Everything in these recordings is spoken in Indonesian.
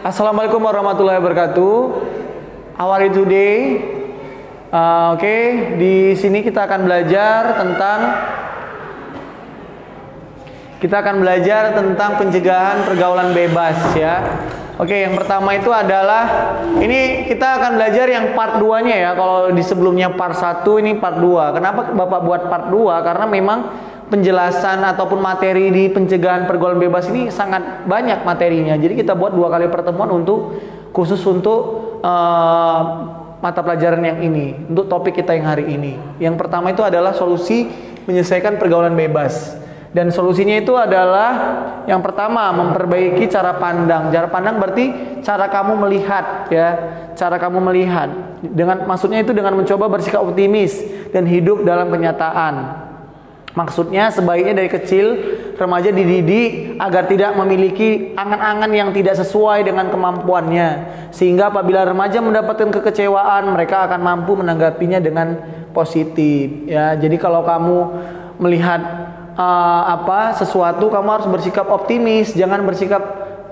Assalamualaikum warahmatullahi wabarakatuh. How are you today? Oke, di sini kita akan belajar tentang pencegahan pergaulan bebas ya. Oke, yang pertama itu adalah ini kita akan belajar yang part 2-nya ya. Kalau di sebelumnya part 1, ini part 2. Kenapa Bapak buat part 2? Karena memang penjelasan ataupun materi di pencegahan pergaulan bebas ini sangat banyak materinya. Jadi kita buat 2 kali pertemuan khusus untuk mata pelajaran yang ini, untuk topik kita yang hari ini. Yang pertama itu adalah solusi menyelesaikan pergaulan bebas. Dan solusinya itu adalah yang pertama, memperbaiki cara pandang. Cara pandang berarti cara kamu melihat ya, cara kamu melihat. Maksudnya itu dengan mencoba bersikap optimis dan hidup dalam kenyataan. Maksudnya sebaiknya dari kecil remaja dididik agar tidak memiliki angan-angan yang tidak sesuai dengan kemampuannya, sehingga apabila remaja mendapatkan kekecewaan mereka akan mampu menanggapinya dengan positif ya. Jadi kalau kamu melihat sesuatu, kamu harus bersikap optimis, jangan bersikap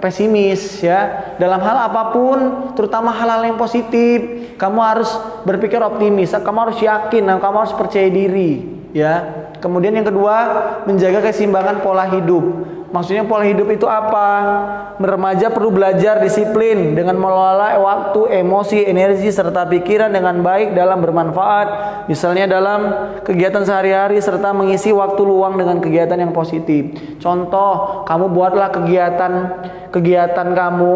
pesimis ya. Dalam hal apapun, terutama hal-hal yang positif, kamu harus berpikir optimis, kamu harus yakin, kamu harus percaya diri ya. Kemudian yang kedua, menjaga keseimbangan pola hidup. Maksudnya pola hidup itu apa? Remaja perlu belajar disiplin dengan mengelola waktu, emosi, energi, serta pikiran dengan baik dalam bermanfaat. Misalnya dalam kegiatan sehari-hari serta mengisi waktu luang dengan kegiatan yang positif. Contoh, kamu buatlah kegiatan kamu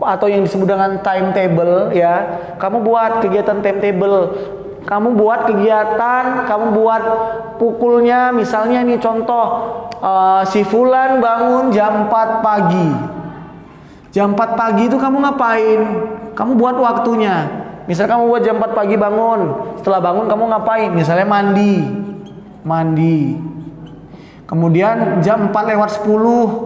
atau yang disebut dengan timetable ya. Kamu buat kegiatan timetable. Kamu buat kegiatan, kamu buat pukulnya, misalnya nih contoh, si Fulan bangun jam 4 pagi. Jam 4 pagi itu kamu ngapain? Kamu buat waktunya. Misal kamu buat jam 4 pagi bangun. Setelah bangun kamu ngapain? Misalnya mandi. Kemudian jam 4:10,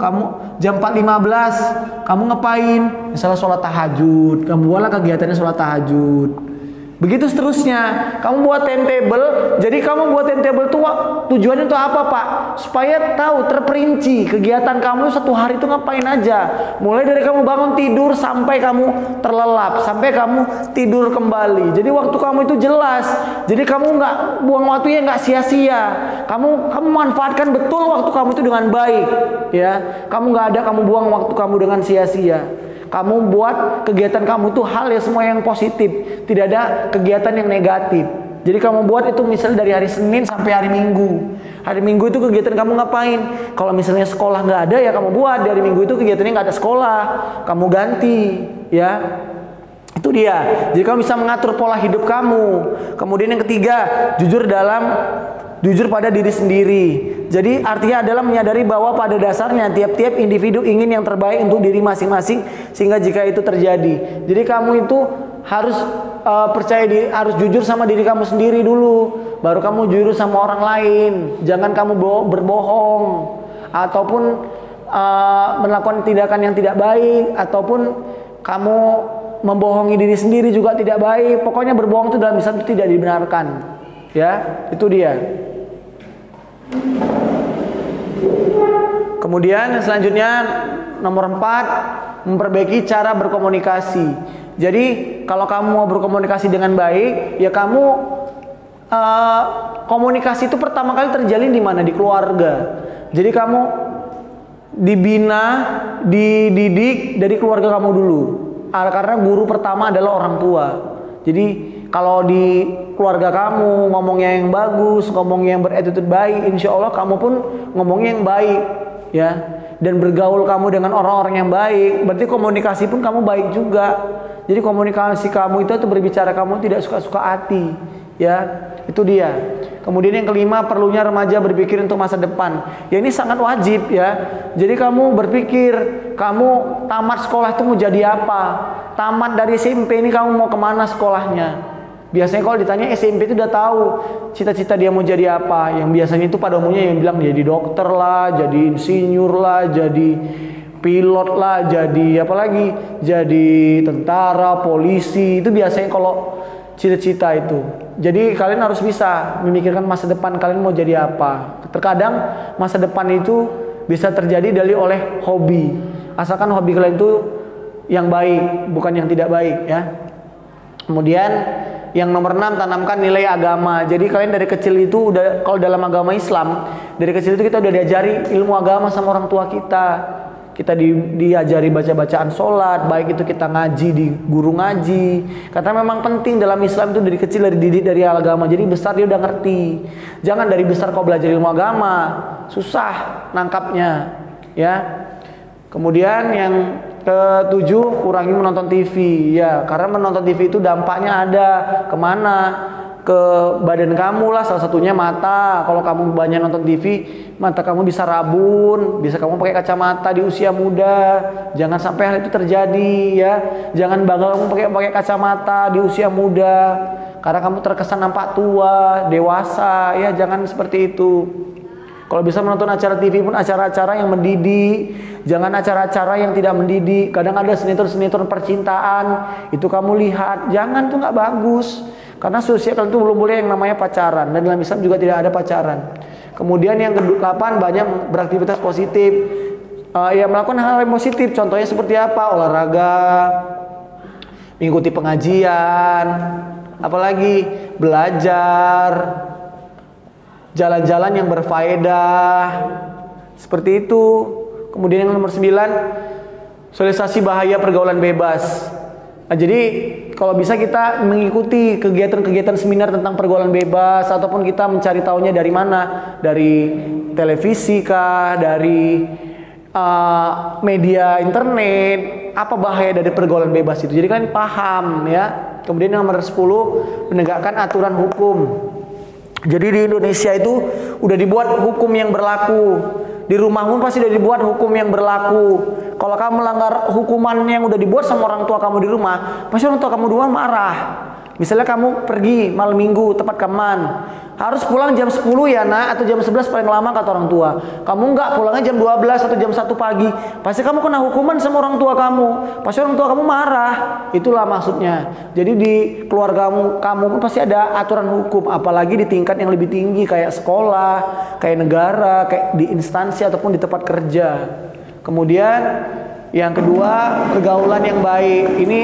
jam 4:15 kamu ngapain? Misalnya sholat tahajud. Kamu buatlah kegiatannya sholat tahajud. Begitu seterusnya, kamu buat timetable. Jadi kamu buat timetable itu tujuannya untuk apa, Pak? Supaya tahu terperinci kegiatan kamu satu hari itu ngapain aja. Mulai dari kamu bangun tidur sampai kamu terlelap, sampai kamu tidur kembali. Jadi waktu kamu itu jelas. Jadi kamu nggak buang waktunya, nggak sia-sia. Kamu manfaatkan betul waktu kamu itu dengan baik, ya. Kamu kamu buang waktu kamu dengan sia-sia. Kamu buat kegiatan kamu itu hal yang semua yang positif, tidak ada kegiatan yang negatif. Jadi kamu buat itu misalnya dari hari Senin sampai hari Minggu. Hari Minggu itu kegiatan kamu ngapain? Kalau misalnya sekolah nggak ada ya kamu buat di hari Minggu itu kegiatannya nggak ada sekolah, kamu ganti, ya. Itu dia. Jadi kamu bisa mengatur pola hidup kamu. Kemudian yang ketiga, jujur pada diri sendiri. Jadi artinya adalah menyadari bahwa pada dasarnya tiap-tiap individu ingin yang terbaik untuk diri masing-masing, sehingga jika itu terjadi, jadi kamu itu harus harus jujur sama diri kamu sendiri dulu, baru kamu jujur sama orang lain. Jangan kamu berbohong ataupun melakukan tindakan yang tidak baik, ataupun kamu membohongi diri sendiri juga tidak baik. Pokoknya berbohong itu dalam Islam itu tidak dibenarkan. Ya, itu dia. Kemudian selanjutnya nomor 4, memperbaiki cara berkomunikasi. Jadi kalau kamu mau berkomunikasi dengan baik, ya kamu komunikasi itu pertama kali terjalin di mana? Di keluarga. Jadi kamu dibina, dididik dari keluarga kamu dulu. Karena guru pertama adalah orang tua. Jadi kalau di keluarga kamu ngomongnya yang bagus, ngomongnya yang berattitude baik, insya Allah kamu pun ngomongnya yang baik, ya. Dan bergaul kamu dengan orang-orang yang baik, berarti komunikasi pun kamu baik juga. Jadi komunikasi kamu itu berbicara kamu tidak suka-suka hati, ya. Itu dia. Kemudian yang kelima, perlunya remaja berpikir untuk masa depan. Ya ini sangat wajib ya. Jadi kamu berpikir, kamu tamat sekolah itu mau jadi apa? Tamat dari SMP ini kamu mau kemana sekolahnya? Biasanya kalau ditanya SMP itu udah tahu cita-cita dia mau jadi apa. Yang biasanya itu pada umumnya yang bilang jadi dokter lah, jadi insinyur lah, jadi pilot lah, jadi apalagi, jadi tentara, polisi. Itu biasanya kalau cita-cita itu. Jadi kalian harus bisa memikirkan masa depan kalian mau jadi apa. Terkadang masa depan itu bisa terjadi oleh hobi. Asalkan hobi kalian itu yang baik, bukan yang tidak baik ya. Kemudian yang nomor 6, tanamkan nilai agama. Jadi kalian dari kecil itu udah, kalau dalam agama Islam, dari kecil itu kita udah diajari ilmu agama sama orang tua kita. Kita diajari baca-bacaan sholat, baik itu kita ngaji di guru ngaji. Karena memang penting dalam Islam itu dari kecil, dari didik dari agama. Jadi besar dia udah ngerti. Jangan dari besar kau belajar ilmu agama, susah nangkapnya ya. Kemudian yang ke-7, kurangi menonton TV ya, karena menonton TV itu dampaknya ada kemana, ke badan kamu lah, salah satunya mata. Kalau kamu banyak nonton TV, mata kamu bisa rabun, bisa kamu pakai kacamata di usia muda. Jangan sampai hal itu terjadi ya. Jangan bangga kamu pakai kacamata di usia muda, karena kamu terkesan nampak tua, dewasa ya. Jangan seperti itu. Kalau bisa menonton acara TV pun acara-acara yang mendidik, jangan acara-acara yang tidak mendidik. Kadang ada sinetron-sinetron percintaan, itu kamu lihat, jangan, tuh nggak bagus. Karena sosial kalian itu belum boleh yang namanya pacaran, dan dalam Islam juga tidak ada pacaran. Kemudian yang ke-8, banyak beraktivitas positif, ya melakukan hal yang positif. Contohnya seperti apa? Olahraga, mengikuti pengajian, apalagi belajar, jalan-jalan yang berfaedah, seperti itu. Kemudian yang nomor 9, sosialisasi bahaya pergaulan bebas. Nah, jadi kalau bisa kita mengikuti kegiatan-kegiatan seminar tentang pergaulan bebas, ataupun kita mencari tahunya dari mana? Dari televisi kah, dari media internet, apa bahaya dari pergaulan bebas itu. Jadi kalian paham ya. Kemudian yang nomor 10, menegakkan aturan hukum. Jadi di Indonesia itu udah dibuat hukum yang berlaku. Di rumahmu pasti udah dibuat hukum yang berlaku. Kalau kamu melanggar hukuman yang udah dibuat sama orang tua kamu di rumah, pasti orang tua kamu di rumah marah. Misalnya kamu pergi malam minggu tempat kaman, harus pulang jam 10 ya nak, atau jam 11 paling lama kata orang tua. Kamu enggak, pulangnya jam 12 atau jam 1 pagi. Pasti kamu kena hukuman sama orang tua kamu. Pasti orang tua kamu marah. Itulah maksudnya. Jadi di keluarga kamu pun pasti ada aturan hukum. Apalagi di tingkat yang lebih tinggi, kayak sekolah, kayak negara, kayak di instansi ataupun di tempat kerja. Kemudian yang kedua, pergaulan yang baik. Ini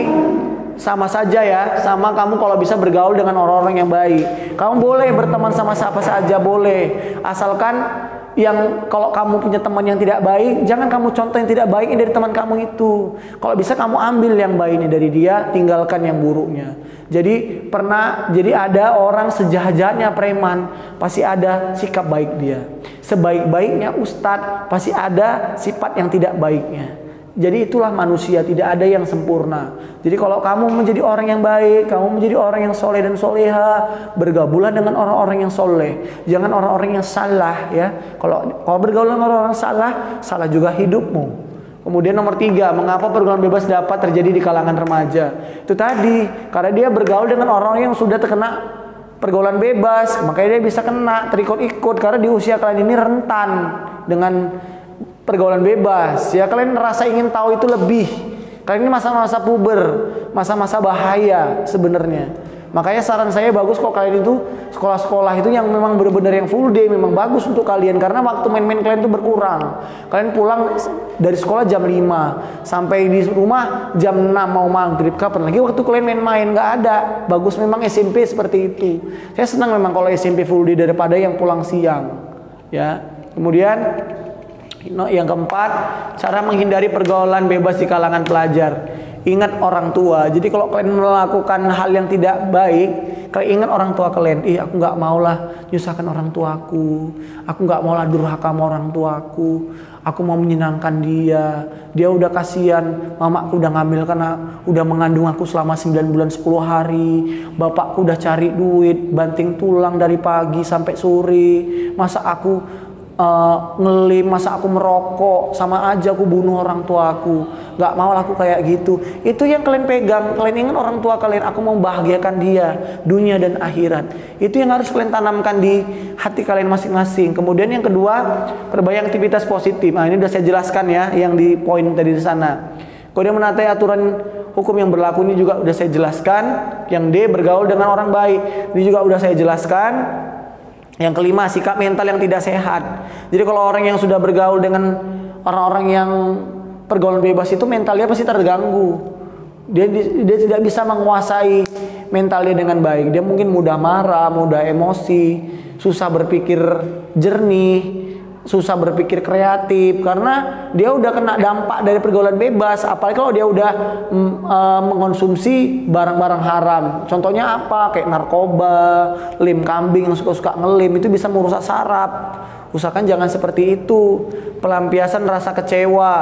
sama saja ya, sama kamu kalau bisa bergaul dengan orang-orang yang baik. Kamu boleh berteman sama siapa saja, boleh. Asalkan yang kalau kamu punya teman yang tidak baik, jangan kamu contoh yang tidak baiknya dari teman kamu itu. Kalau bisa kamu ambil yang baiknya dari dia, tinggalkan yang buruknya. Jadi ada orang sejahat-jahatnya preman, pasti ada sikap baik dia. Sebaik-baiknya ustadz, pasti ada sifat yang tidak baiknya. Jadi itulah manusia, tidak ada yang sempurna. Jadi kalau kamu menjadi orang yang baik, kamu menjadi orang yang soleh dan soleha, bergabunglah dengan orang-orang yang soleh. Jangan orang-orang yang salah ya. Kalau bergaul dengan orang-orang salah, salah juga hidupmu. Kemudian nomor 3, mengapa pergaulan bebas dapat terjadi di kalangan remaja? Itu tadi, karena dia bergaul dengan orang yang sudah terkena pergaulan bebas, makanya dia bisa kena terikut-ikut. Karena di usia kalian ini rentan dengan pergaulan bebas ya, kalian rasa ingin tahu itu lebih. Kalian ini masa-masa puber, masa-masa bahaya sebenarnya. Makanya saran saya bagus kok kalian itu sekolah-sekolah itu yang memang benar-benar yang full day, memang bagus untuk kalian, karena waktu main-main kalian itu berkurang. Kalian pulang dari sekolah jam 5 sampai di rumah jam 6 mau maghrib, kapan lagi waktu kalian main-main? Nggak ada. Bagus memang SMP seperti itu. Saya senang memang kalau SMP full day daripada yang pulang siang ya. Kemudian yang keempat, cara menghindari pergaulan bebas di kalangan pelajar. Ingat orang tua. Jadi kalau kalian melakukan hal yang tidak baik, kalian ingat orang tua kalian. Aku nggak maulah nyusahkan orang tuaku. Aku nggak maulah durhaka sama orang tuaku. Aku mau menyenangkan dia. Dia udah kasihan. Mamaku udah ngambil karena udah mengandung aku selama 9 bulan 10 hari. Bapakku udah cari duit, banting tulang dari pagi sampai sore. Masa aku ngelim, masa aku merokok, sama aja aku bunuh orang tua aku. Gak mau aku kayak gitu. Itu yang kalian pegang. Kalian ingat orang tua kalian, aku mau membahagiakan dia dunia dan akhirat. Itu yang harus kalian tanamkan di hati kalian masing-masing. Kemudian yang kedua, perbanyak aktivitas positif. Nah, ini udah saya jelaskan ya, yang di poin tadi di sana. Kemudian menaati aturan hukum yang berlaku, ini juga udah saya jelaskan. Yang D, bergaul dengan orang baik, ini juga udah saya jelaskan. Yang kelima, sikap mental yang tidak sehat. Jadi kalau orang yang sudah bergaul dengan orang-orang yang pergaulan bebas itu mentalnya pasti terganggu. Dia tidak bisa menguasai mentalnya dengan baik. Dia mungkin mudah marah, mudah emosi, susah berpikir jernih, susah berpikir kreatif karena dia udah kena dampak dari pergaulan bebas. Apalagi kalau dia udah mengonsumsi barang-barang haram. Contohnya apa? Kayak narkoba, lem kambing yang suka-suka ngelem, itu bisa merusak saraf. Usahakan jangan seperti itu. Pelampiasan rasa kecewa.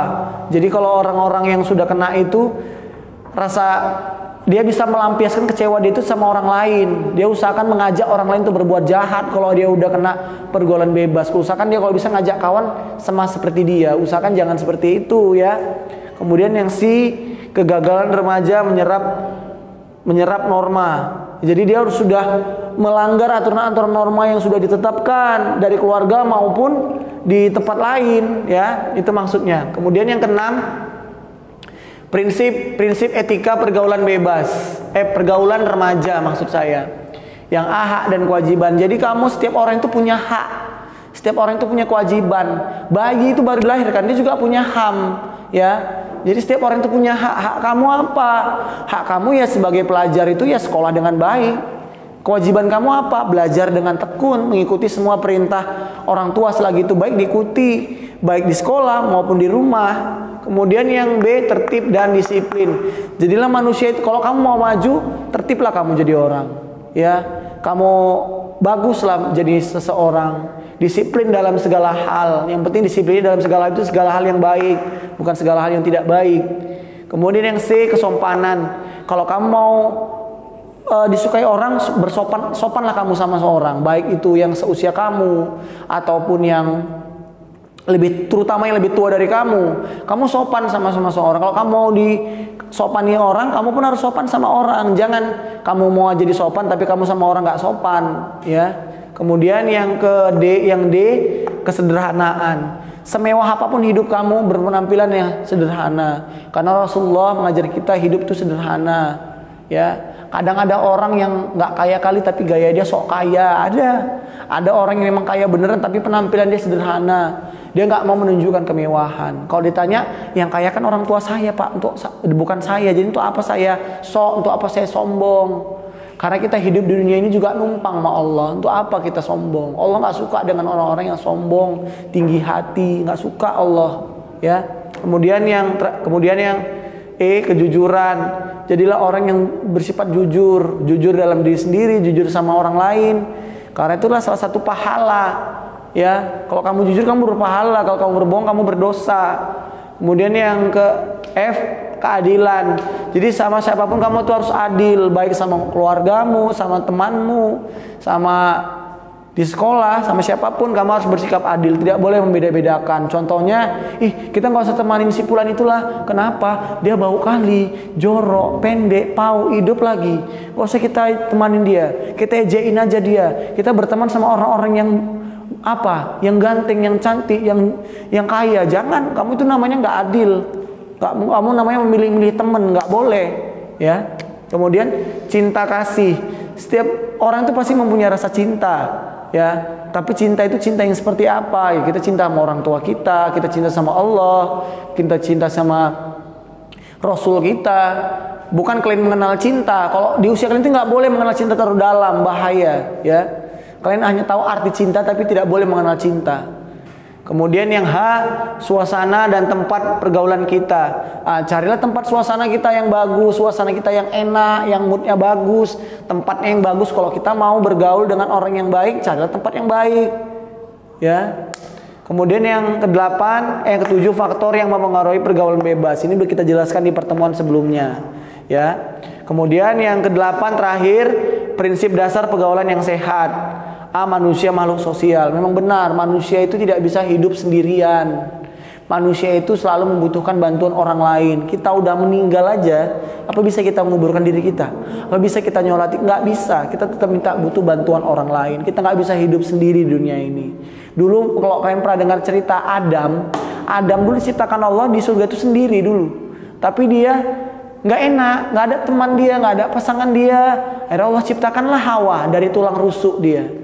Jadi kalau orang-orang yang sudah kena itu, dia bisa melampiaskan kecewa dia itu sama orang lain. Dia usahakan mengajak orang lain untuk berbuat jahat kalau dia udah kena pergaulan bebas. Usahakan dia kalau bisa ngajak kawan sama seperti dia. Usahakan jangan seperti itu ya. Kemudian yang C, kegagalan remaja menyerap norma. Jadi dia harus sudah melanggar aturan-aturan norma yang sudah ditetapkan dari keluarga maupun di tempat lain ya. Itu maksudnya. Kemudian yang keenam, prinsip etika pergaulan bebas, pergaulan remaja maksud saya. Yang A, hak dan kewajiban. Jadi setiap orang itu punya hak. Setiap orang itu punya kewajiban. Bayi itu baru dilahirkan, dia juga punya HAM, ya. Jadi setiap orang itu punya hak. Hak kamu apa? Hak kamu ya sebagai pelajar itu ya sekolah dengan baik. Kewajiban kamu apa? Belajar dengan tekun, mengikuti semua perintah orang tua selagi itu baik diikuti, baik di sekolah maupun di rumah. Kemudian yang B, tertib dan disiplin. Jadilah manusia itu, kalau kamu mau maju, tertiblah kamu jadi orang. Ya, kamu baguslah jadi seseorang. Disiplin dalam segala hal. Yang penting disiplinnya dalam segala hal itu segala hal yang baik, bukan segala hal yang tidak baik. Kemudian yang C, kesopanan. Kalau kamu mau disukai orang, sopanlah kamu sama seorang, baik itu yang seusia kamu ataupun yang terutama yang lebih tua dari kamu sopan sama seorang. Kalau kamu mau disopani orang, kamu pun harus sopan sama orang. Jangan kamu mau jadi sopan tapi kamu sama orang nggak sopan, ya. Kemudian yang D, kesederhanaan. Semewah apapun hidup kamu, berpenampilan yang sederhana. Karena Rasulullah mengajar kita hidup itu sederhana, ya. Kadang ada orang yang nggak kaya kali tapi gaya dia sok kaya. Ada orang yang memang kaya beneran tapi penampilan dia sederhana. Dia nggak mau menunjukkan kemewahan. Kalau ditanya, yang kaya kan orang tua saya pak, bukan saya. Jadi untuk apa saya untuk apa saya sombong? Karena kita hidup di dunia ini juga numpang sama Allah. Untuk apa kita sombong? Allah nggak suka dengan orang-orang yang sombong, tinggi hati, nggak suka Allah. Ya. Kemudian yang E, kejujuran. Jadilah orang yang bersifat jujur dalam diri sendiri, jujur sama orang lain. Karena itulah salah satu pahala. Ya, kalau kamu jujur kamu berpahala, kalau kamu berbohong kamu berdosa. Kemudian yang ke F, keadilan. Jadi sama siapapun kamu tuh harus adil, baik sama keluargamu, sama temanmu, sama di sekolah, sama siapapun kamu harus bersikap adil, tidak boleh membeda-bedakan. Contohnya, kita nggak usah temanin si fulan itulah. Kenapa? Dia bau kali, jorok, pendek, pau, hidup lagi. Nggak usah kita temanin dia, kita ejein aja dia. Kita berteman sama orang-orang yang yang ganteng, yang cantik, yang kaya. Jangan, kamu itu namanya nggak adil. Kamu namanya memilih-milih teman, nggak boleh, ya. Kemudian cinta kasih. Setiap orang itu pasti mempunyai rasa cinta, ya. Tapi cinta itu cinta yang seperti apa? Ya, kita cinta sama orang tua kita cinta sama Allah, kita cinta sama Rasul kita. Bukan kalian mengenal cinta. Kalau di usia kalian itu nggak boleh mengenal cinta terlalu dalam, bahaya, ya. Kalian hanya tahu arti cinta tapi tidak boleh mengenal cinta. Kemudian yang H, suasana dan tempat pergaulan kita. Carilah tempat suasana kita yang bagus, suasana kita yang enak, yang moodnya bagus, tempatnya yang bagus. Kalau kita mau bergaul dengan orang yang baik, carilah tempat yang baik, ya. Kemudian yang ketujuh, faktor yang mempengaruhi pergaulan bebas. Ini kita jelaskan di pertemuan sebelumnya, ya. Kemudian yang ke-8 terakhir, prinsip dasar pergaulan yang sehat. Manusia makhluk sosial. Memang benar, manusia itu tidak bisa hidup sendirian. Manusia itu selalu membutuhkan bantuan orang lain. Kita udah meninggal aja, apa bisa kita menguburkan diri kita? Apa bisa kita nyolati? Nggak bisa. Kita tetap butuh bantuan orang lain. Kita nggak bisa hidup sendiri di dunia ini. Dulu kalau kalian pernah dengar cerita Adam dulu diciptakan Allah di surga itu sendiri dulu. Tapi dia nggak enak, nggak ada teman dia, nggak ada pasangan dia. Akhirnya Allah ciptakanlah Hawa dari tulang rusuk dia.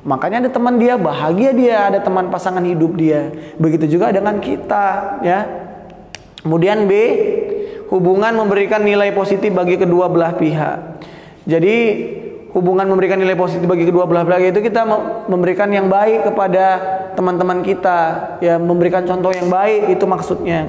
Makanya ada teman dia, bahagia dia, ada teman pasangan hidup dia. Begitu juga dengan kita, ya. Kemudian B, hubungan memberikan nilai positif bagi kedua belah pihak. Jadi hubungan memberikan nilai positif bagi kedua belah pihak itu kita memberikan yang baik kepada teman-teman kita, ya, memberikan contoh yang baik, itu maksudnya.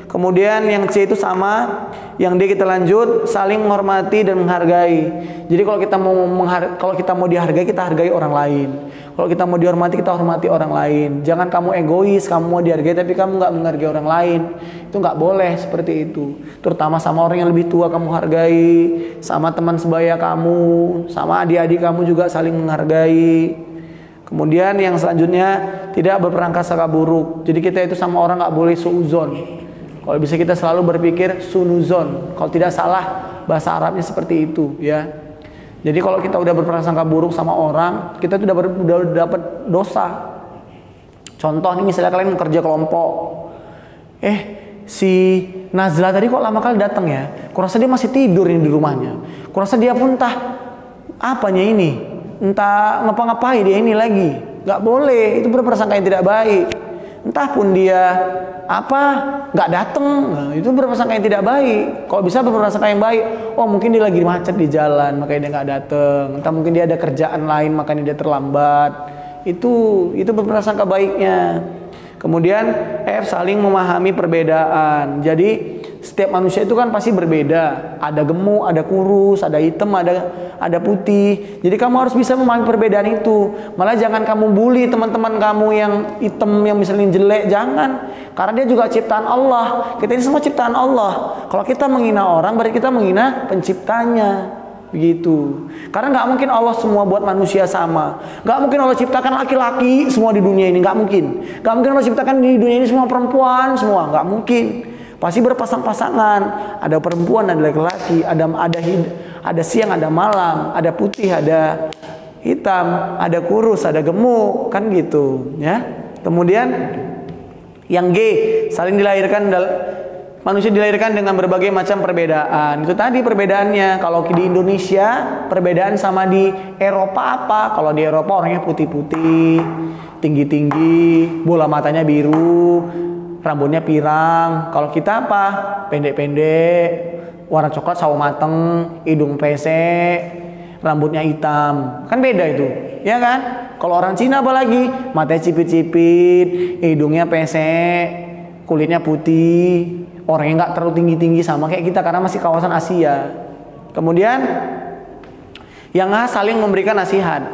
Kemudian yang C itu sama, yang D kita lanjut, saling menghormati dan menghargai. Jadi kalau kita mau dihargai, kita hargai orang lain. Kalau kita mau dihormati, kita hormati orang lain. Jangan kamu egois, kamu mau dihargai tapi kamu nggak menghargai orang lain. Itu nggak boleh seperti itu. Terutama sama orang yang lebih tua kamu hargai, sama teman sebaya kamu, sama adik-adik kamu juga saling menghargai. Kemudian yang selanjutnya, tidak berprasangka buruk. Jadi kita itu sama orang nggak boleh suudzon. Kalau bisa kita selalu berpikir sunuzon. Kalau tidak salah bahasa Arabnya seperti itu, ya. Jadi kalau kita udah berprasangka buruk sama orang, kita tuh udah dapat dosa. Contoh nih, misalnya kalian kerja kelompok. Si Nazla tadi kok lama kali datang ya? Kurasa dia masih tidur ini di rumahnya. Kurasa dia pun entah apanya ini, entah ngapa-ngapain dia ini lagi. Gak boleh, itu berprasangka yang tidak baik. Entah pun dia nggak datang, nah, itu berprasangka yang tidak baik. Kalau bisa berprasangka yang baik, oh mungkin dia lagi macet di jalan makanya dia nggak datang. Entah mungkin dia ada kerjaan lain makanya dia terlambat. Itu berprasangka baiknya. Kemudian F, saling memahami perbedaan. Jadi setiap manusia itu kan pasti berbeda. Ada gemuk, ada kurus, ada hitam, ada putih. Jadi kamu harus bisa memahami perbedaan itu. Malah jangan kamu bully teman-teman kamu yang hitam, yang misalnya jelek, jangan. Karena dia juga ciptaan Allah. Kita ini semua ciptaan Allah. Kalau kita menghina orang, berarti kita menghina penciptanya. Begitu. Karena nggak mungkin Allah semua buat manusia sama. Nggak mungkin Allah ciptakan laki-laki semua di dunia ini, nggak mungkin. Nggak mungkin Allah ciptakan di dunia ini semua perempuan semua, nggak mungkin. Pasti berpasang-pasangan. Ada perempuan, ada laki-laki, ada siang, ada malam, ada putih, ada hitam, ada kurus, ada gemuk, kan gitu, ya. Kemudian yang G, saling dilahirkan manusia dilahirkan dengan berbagai macam perbedaan. Itu tadi perbedaannya. Kalau di Indonesia, perbedaan sama di Eropa apa? Kalau di Eropa orangnya putih-putih, tinggi-tinggi, bola matanya biru, rambutnya pirang. Kalau kita apa? Pendek-pendek, warna coklat sawo mateng, hidung pesek, rambutnya hitam. Kan beda itu, ya kan? Kalau orang Cina apalagi? Matanya cipit-cipit, hidungnya pesek, kulitnya putih. Orangnya nggak terlalu tinggi-tinggi sama kayak kita karena masih kawasan Asia. Kemudian yang A, saling memberikan nasihat.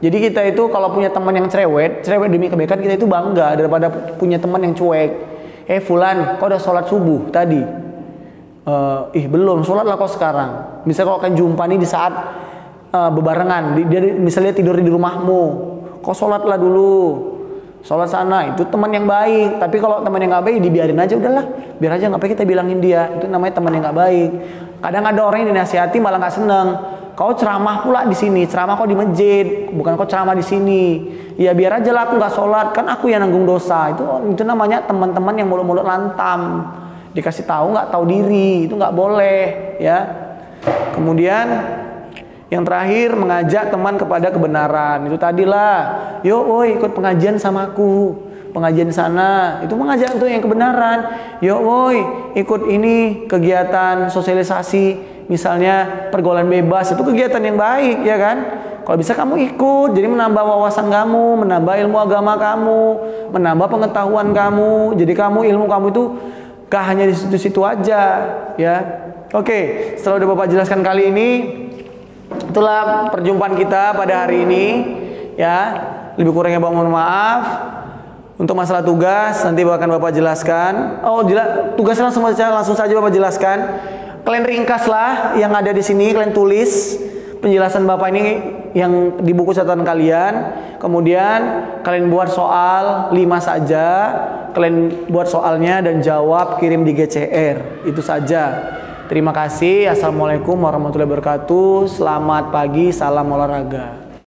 Jadi kita itu kalau punya teman yang cerewet demi kebaikan, kita itu bangga daripada punya teman yang cuek. Fulan, kau udah sholat subuh tadi? Belum, sholat lah kau sekarang. Misalnya kalau kalian jumpa nih di saat bebarengan, dia misalnya tidur di rumahmu, kau sholatlah dulu. Sholat sana, itu teman yang baik. Tapi kalau teman yang nggak baik, dibiarin aja, udahlah, biar aja, ngapain kita bilangin dia. Itu namanya teman yang nggak baik. Kadang ada orang yang dinasihati malah nggak seneng. Kau ceramah pula di sini, ceramah kau di masjid, bukan kau ceramah di sini. Ya biar aja lah, aku nggak sholat, kan aku yang nanggung dosa. Itu namanya teman-teman yang mulut-mulut lantam. Dikasih tahu nggak tahu diri, itu nggak boleh, ya. Kemudian yang terakhir, mengajak teman kepada kebenaran. Itu tadilah, yuk woi ikut pengajian sama aku, pengajian sana, itu mengajak untuk yang kebenaran. Yuk woi ikut ini kegiatan sosialisasi, misalnya pergaulan bebas, itu kegiatan yang baik, ya kan? Kalau bisa kamu ikut, jadi menambah wawasan kamu, menambah ilmu agama kamu, menambah pengetahuan kamu. Jadi ilmu kamu itu gak hanya di situ-situ aja, ya. Oke, setelah udah Bapak jelaskan kali ini, itulah perjumpaan kita pada hari ini, ya. Lebih kurangnya Bapak mohon maaf. Untuk masalah tugas nanti akan Bapak jelaskan. Tugasnya langsung saja Bapak jelaskan. Kalian ringkaslah yang ada di sini, kalian tulis penjelasan Bapak ini yang di buku catatan kalian. Kemudian kalian buat soal 5 saja. Kalian buat soalnya dan jawab, kirim di GCR. Itu saja. Terima kasih. Assalamualaikum warahmatullahi wabarakatuh. Selamat pagi, salam olahraga.